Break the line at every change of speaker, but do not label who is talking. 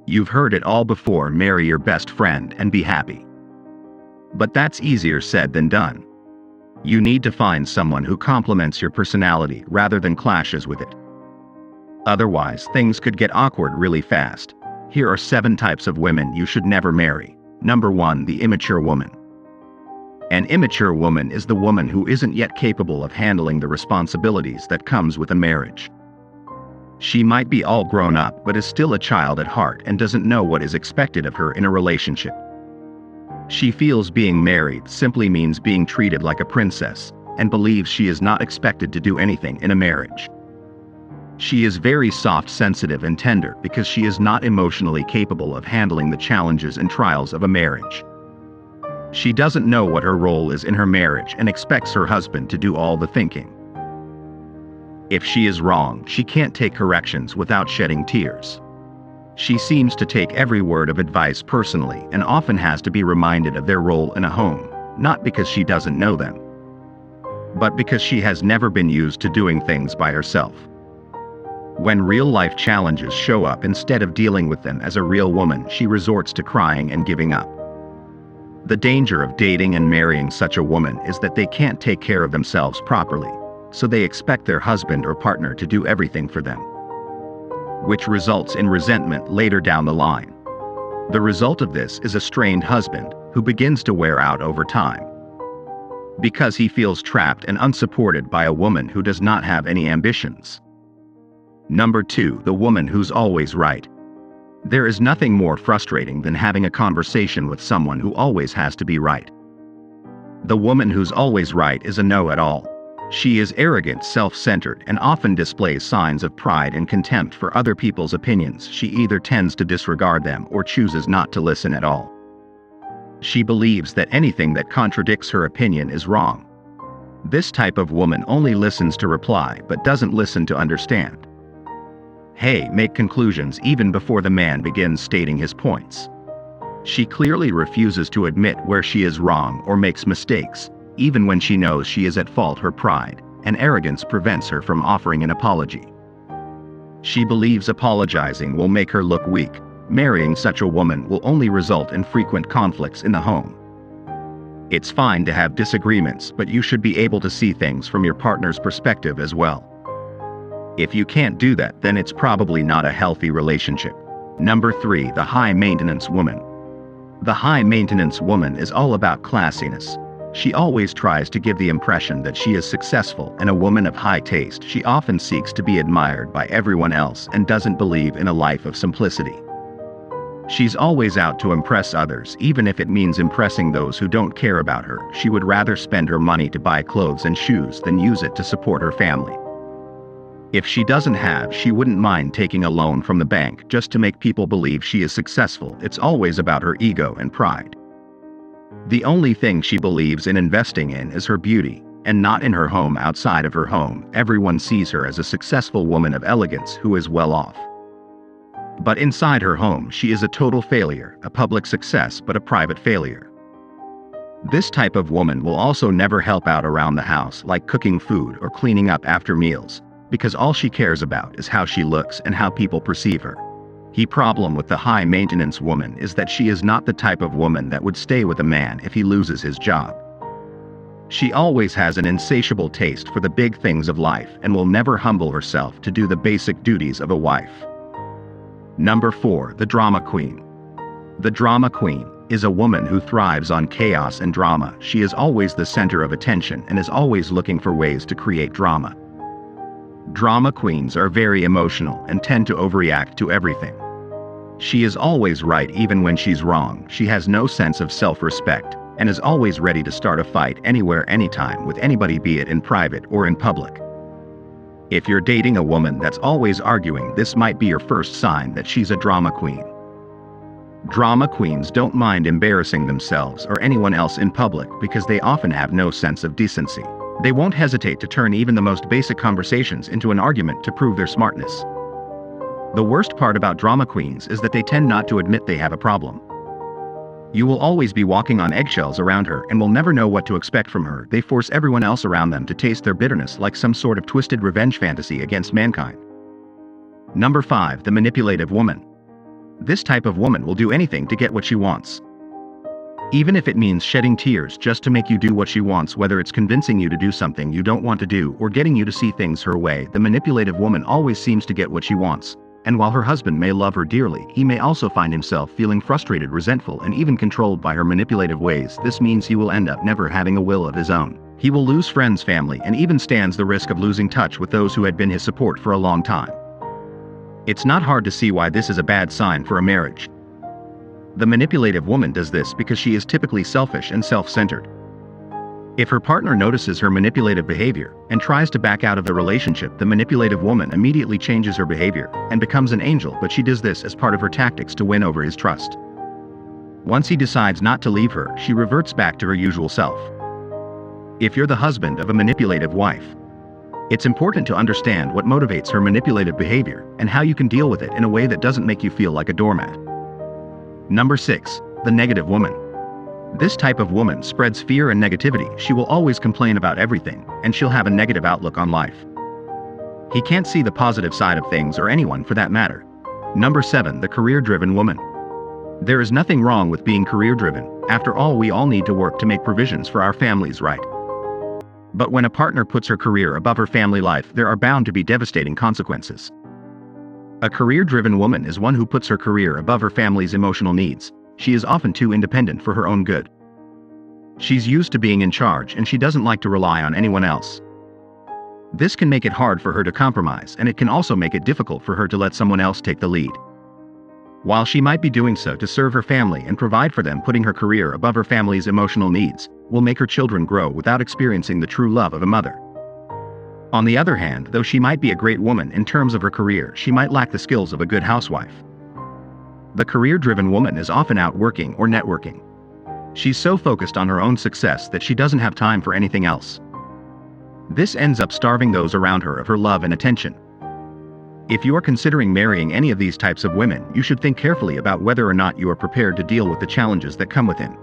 You've heard it all before: marry your best friend and be happy. But that's easier said than done. You need to find someone who complements your personality rather than clashes with it. Otherwise, things could get awkward really fast. Here are 7 types of women you should never marry. Number 1, the immature woman. An immature woman is the woman who isn't yet capable of handling the responsibilities that comes with a marriage. She might be all grown up but is still a child at heart and doesn't know what is expected of her in a relationship. She feels being married simply means being treated like a princess, and believes she is not expected to do anything in a marriage. She is very soft, sensitive, and tender because she is not emotionally capable of handling the challenges and trials of a marriage. She doesn't know what her role is in her marriage and expects her husband to do all the thinking. If she is wrong, she can't take corrections without shedding tears. She seems to take every word of advice personally and often has to be reminded of their role in a home, not because she doesn't know them, but because she has never been used to doing things by herself. When real-life challenges show up, instead of dealing with them as a real woman, she resorts to crying and giving up. The danger of dating and marrying such a woman is that they can't take care of themselves properly, so they expect their husband or partner to do everything for them, which results in resentment later down the line. The result of this is a strained husband who begins to wear out over time, because he feels trapped and unsupported by a woman who does not have any ambitions. Number 2, the woman who's always right. There is nothing more frustrating than having a conversation with someone who always has to be right. The woman who's always right is a know-it-all. She is arrogant, self-centered, and often displays signs of pride and contempt for other people's opinions. She either tends to disregard them or chooses not to listen at all. She believes that anything that contradicts her opinion is wrong. This type of woman only listens to reply but doesn't listen to understand. Make conclusions even before the man begins stating his points. She clearly refuses to admit where she is wrong or makes mistakes, even when she knows she is at fault. Her pride and arrogance prevents her from offering an apology. She believes apologizing will make her look weak. Marrying such a woman will only result in frequent conflicts in the home. It's fine to have disagreements, but you should be able to see things from your partner's perspective as well. If you can't do that, then it's probably not a healthy relationship. Number 3, the high-maintenance woman. The high-maintenance woman is all about classiness. She always tries to give the impression that she is successful and a woman of high taste. She often seeks to be admired by everyone else and doesn't believe in a life of simplicity. She's always out to impress others, even if it means impressing those who don't care about her. She would rather spend her money to buy clothes and shoes than use it to support her family. If she doesn't have, she wouldn't mind taking a loan from the bank just to make people believe she is successful. It's always about her ego and pride. The only thing she believes in investing in is her beauty, and not in her home. Outside of her home, everyone sees her as a successful woman of elegance who is well off. But inside her home, she is a total failure, a public success but a private failure. This type of woman will also never help out around the house, like cooking food or cleaning up after meals, because all she cares about is how she looks and how people perceive her. The problem with the high-maintenance woman is that she is not the type of woman that would stay with a man if he loses his job. She always has an insatiable taste for the big things of life and will never humble herself to do the basic duties of a wife. Number 4, the drama queen. The drama queen is a woman who thrives on chaos and drama. She is always the center of attention and is always looking for ways to create drama. Drama queens are very emotional and tend to overreact to everything. She is always right even when she's wrong. She has no sense of self-respect and is always ready to start a fight anywhere, anytime with anybody, be it in private or in public. If you're dating a woman that's always arguing, this might be your first sign that she's a drama queen. Drama queens don't mind embarrassing themselves or anyone else in public because they often have no sense of decency. They won't hesitate to turn even the most basic conversations into an argument to prove their smartness. The worst part about drama queens is that they tend not to admit they have a problem. You will always be walking on eggshells around her and will never know what to expect from her. They force everyone else around them to taste their bitterness like some sort of twisted revenge fantasy against mankind. Number 5, the manipulative woman. This type of woman will do anything to get what she wants. Even if it means shedding tears just to make you do what she wants, whether it's convincing you to do something you don't want to do or getting you to see things her way, the manipulative woman always seems to get what she wants. And while her husband may love her dearly, he may also find himself feeling frustrated, resentful, and even controlled by her manipulative ways. This means he will end up never having a will of his own. He will lose friends, family, and even stands the risk of losing touch with those who had been his support for a long time. It's not hard to see why this is a bad sign for a marriage. The manipulative woman does this because she is typically selfish and self-centered. If her partner notices her manipulative behavior and tries to back out of the relationship, the manipulative woman immediately changes her behavior and becomes an angel, but she does this as part of her tactics to win over his trust. Once he decides not to leave her, she reverts back to her usual self. If you're the husband of a manipulative wife, it's important to understand what motivates her manipulative behavior and how you can deal with it in a way that doesn't make you feel like a doormat. Number 6. The negative woman. This type of woman spreads fear and negativity. She will always complain about everything, and she'll have a negative outlook on life. He can't see the positive side of things, or anyone for that matter. Number 7. The career-driven woman. There is nothing wrong with being career-driven. After all, we all need to work to make provisions for our families, right? But when a partner puts her career above her family life, there are bound to be devastating consequences. A career-driven woman is one who puts her career above her family's emotional needs. She is often too independent for her own good. She's used to being in charge, and she doesn't like to rely on anyone else. This can make it hard for her to compromise, and it can also make it difficult for her to let someone else take the lead. While she might be doing so to serve her family and provide for them, putting her career above her family's emotional needs will make her children grow without experiencing the true love of a mother. On the other hand, though she might be a great woman in terms of her career, she might lack the skills of a good housewife. The career-driven woman is often out working or networking. She's so focused on her own success that she doesn't have time for anything else. This ends up starving those around her of her love and attention. If you are considering marrying any of these types of women, you should think carefully about whether or not you are prepared to deal with the challenges that come with him.